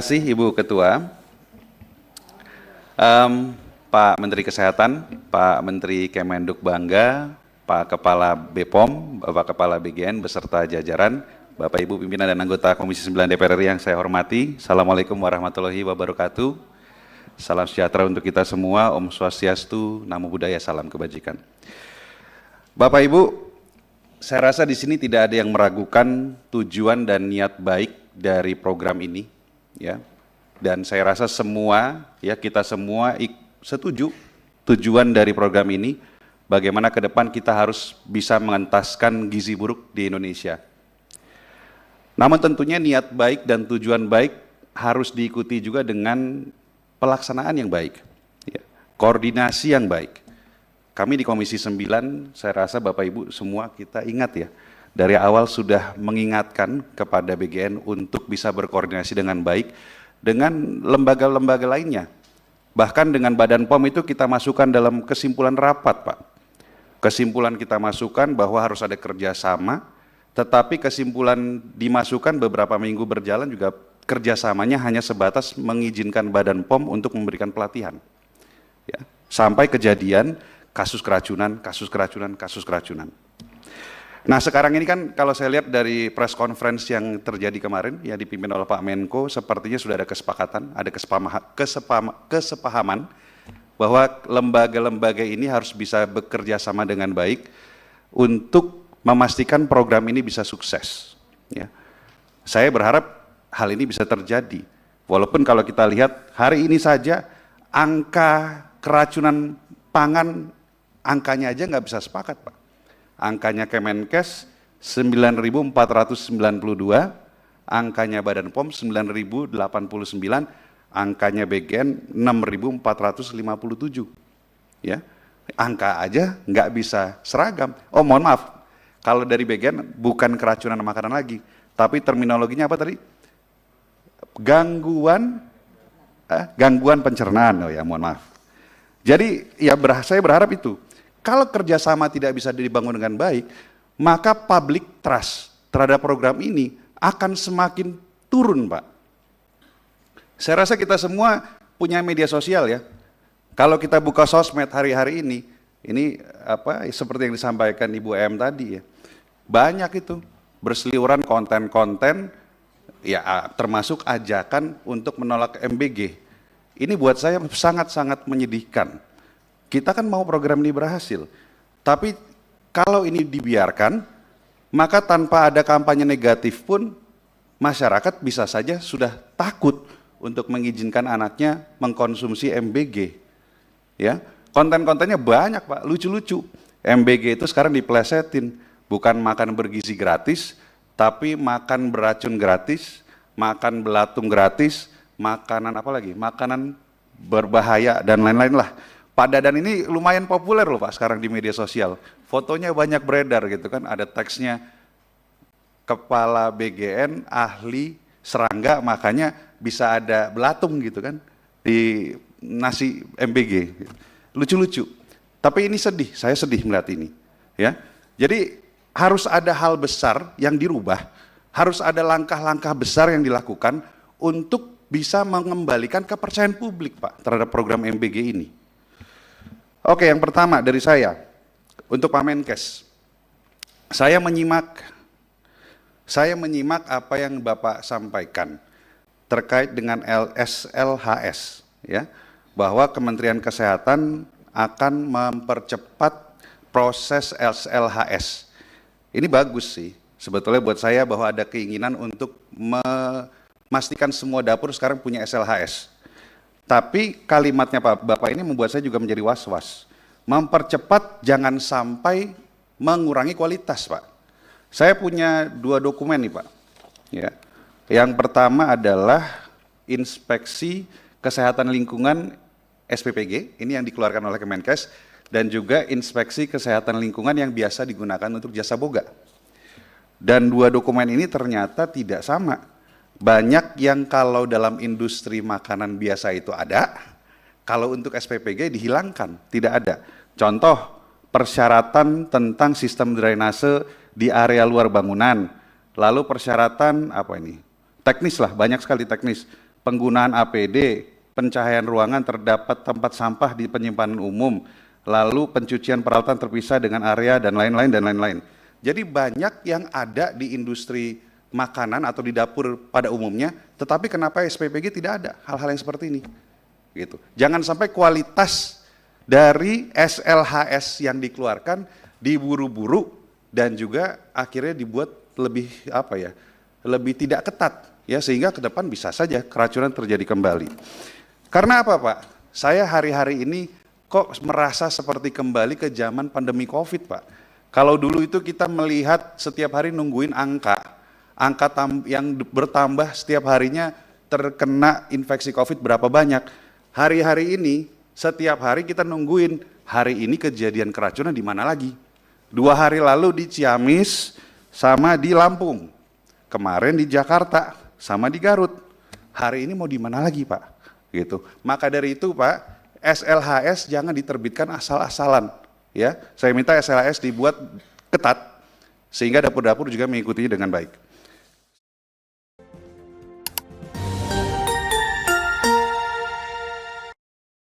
Terima kasih Ibu Ketua, Pak Menteri Kesehatan, Pak Menteri Kemenduk Bangga, Pak Kepala BPOM, Bapak Kepala BGN beserta jajaran, Bapak Ibu pimpinan dan anggota Komisi 9 DPR RI yang saya hormati. Assalamualaikum warahmatullahi wabarakatuh. Salam sejahtera untuk kita semua, Om Swastiastu, Namo Buddhaya, salam kebajikan. Bapak Ibu, saya rasa di sini tidak ada yang meragukan tujuan dan niat baik dari program ini, ya. Dan saya rasa semua, ya kita semua setuju tujuan dari program ini, bagaimana ke depan kita harus bisa mengentaskan gizi buruk di Indonesia. Namun tentunya niat baik dan tujuan baik harus diikuti juga dengan pelaksanaan yang baik, ya. Koordinasi yang baik. Kami di Komisi 9, saya rasa Bapak Ibu semua kita ingat ya, dari awal sudah mengingatkan kepada BGN untuk bisa berkoordinasi dengan baik dengan lembaga-lembaga lainnya. Bahkan dengan Badan POM itu kita masukkan dalam kesimpulan rapat, Pak. Kesimpulan kita masukkan bahwa harus ada kerjasama, tetapi kesimpulan dimasukkan beberapa minggu berjalan juga kerjasamanya hanya sebatas mengizinkan Badan POM untuk memberikan pelatihan. Ya, sampai kejadian kasus keracunan, kasus keracunan, kasus keracunan. Nah sekarang ini kan kalau saya lihat dari press conference yang terjadi kemarin, yang dipimpin oleh Pak Menko, sepertinya sudah ada kesepakatan, ada kesepahaman bahwa lembaga-lembaga ini harus bisa bekerja sama dengan baik untuk memastikan program ini bisa sukses. Ya. Saya berharap hal ini bisa terjadi, walaupun kalau kita lihat hari ini saja angka keracunan pangan, angkanya aja nggak bisa sepakat, Pak. Angkanya Kemenkes 9.492, angkanya Badan POM 9.089, angkanya BGN 6.457. Ya, angka aja nggak bisa seragam. Oh mohon maaf, kalau dari BGN bukan keracunan makanan lagi, tapi terminologinya apa tadi? Gangguan pencernaan. Oh ya, mohon maaf. Jadi ya saya berharap itu. Kalau kerjasama tidak bisa dibangun dengan baik, maka public trust terhadap program ini akan semakin turun, Pak. Saya rasa kita semua punya media sosial ya. Kalau kita buka sosmed hari-hari ini seperti yang disampaikan Ibu M tadi ya, banyak itu berseliweran konten-konten, ya termasuk ajakan untuk menolak MBG. Ini buat saya sangat-sangat menyedihkan. Kita kan mau program ini berhasil, tapi kalau ini dibiarkan, maka tanpa ada kampanye negatif pun masyarakat bisa saja sudah takut untuk mengizinkan anaknya mengkonsumsi MBG. Ya, konten-kontennya banyak, Pak, lucu-lucu. MBG itu sekarang diplesetin, bukan makan bergizi gratis, tapi makan beracun gratis, makan belatung gratis, makanan apa lagi? Makanan berbahaya dan lain-lain lah. Pak Dadan ini lumayan populer loh Pak sekarang di media sosial. Fotonya banyak beredar gitu kan, ada teksnya Kepala BGN ahli serangga, makanya bisa ada belatung gitu kan di nasi MBG. Lucu-lucu. Tapi ini sedih, saya sedih melihat ini. Ya. Jadi harus ada hal besar yang dirubah, harus ada langkah-langkah besar yang dilakukan untuk bisa mengembalikan kepercayaan publik Pak terhadap program MBG ini. Oke, yang pertama dari saya, untuk Pak Menkes, saya menyimak apa yang Bapak sampaikan terkait dengan SLHS, ya, bahwa Kementerian Kesehatan akan mempercepat proses SLHS. Ini bagus sih, sebetulnya buat saya bahwa ada keinginan untuk memastikan semua dapur sekarang punya SLHS. Tapi kalimatnya Pak Bapak ini membuat saya juga menjadi was-was. Mempercepat jangan sampai mengurangi kualitas, Pak. Saya punya 2 dokumen nih, Pak. Ya. Yang pertama adalah Inspeksi Kesehatan Lingkungan SPPG, ini yang dikeluarkan oleh Kemenkes, dan juga Inspeksi Kesehatan Lingkungan yang biasa digunakan untuk jasa boga. Dan 2 dokumen ini ternyata tidak sama. Banyak yang kalau dalam industri makanan biasa itu ada, kalau untuk SPPG dihilangkan, tidak ada. Contoh, persyaratan tentang sistem drainase di area luar bangunan, lalu persyaratan teknis lah, banyak sekali teknis. penggunaan APD, pencahayaan ruangan terdapat tempat sampah di penyimpanan umum, lalu pencucian peralatan terpisah dengan area dan lain-lain. Jadi banyak yang ada di industri makanan atau di dapur pada umumnya, tetapi kenapa SPPG tidak ada hal-hal yang seperti ini? Gitu. Jangan sampai kualitas dari SLHS yang dikeluarkan diburu-buru dan juga akhirnya dibuat lebih lebih tidak ketat ya, sehingga ke depan bisa saja keracunan terjadi kembali. Karena apa, Pak? Saya hari-hari ini kok merasa seperti kembali ke zaman pandemi Covid, Pak. Kalau dulu itu kita melihat setiap hari nungguin angka yang bertambah setiap harinya terkena infeksi Covid berapa banyak. Hari-hari ini, setiap hari kita nungguin, hari ini kejadian keracunan di mana lagi? 2 hari lalu di Ciamis sama di Lampung. Kemarin di Jakarta sama di Garut. Hari ini mau di mana lagi, Pak? Gitu. Maka dari itu, Pak, SLHS jangan diterbitkan asal-asalan. Ya, saya minta SLHS dibuat ketat sehingga dapur-dapur juga mengikutinya dengan baik.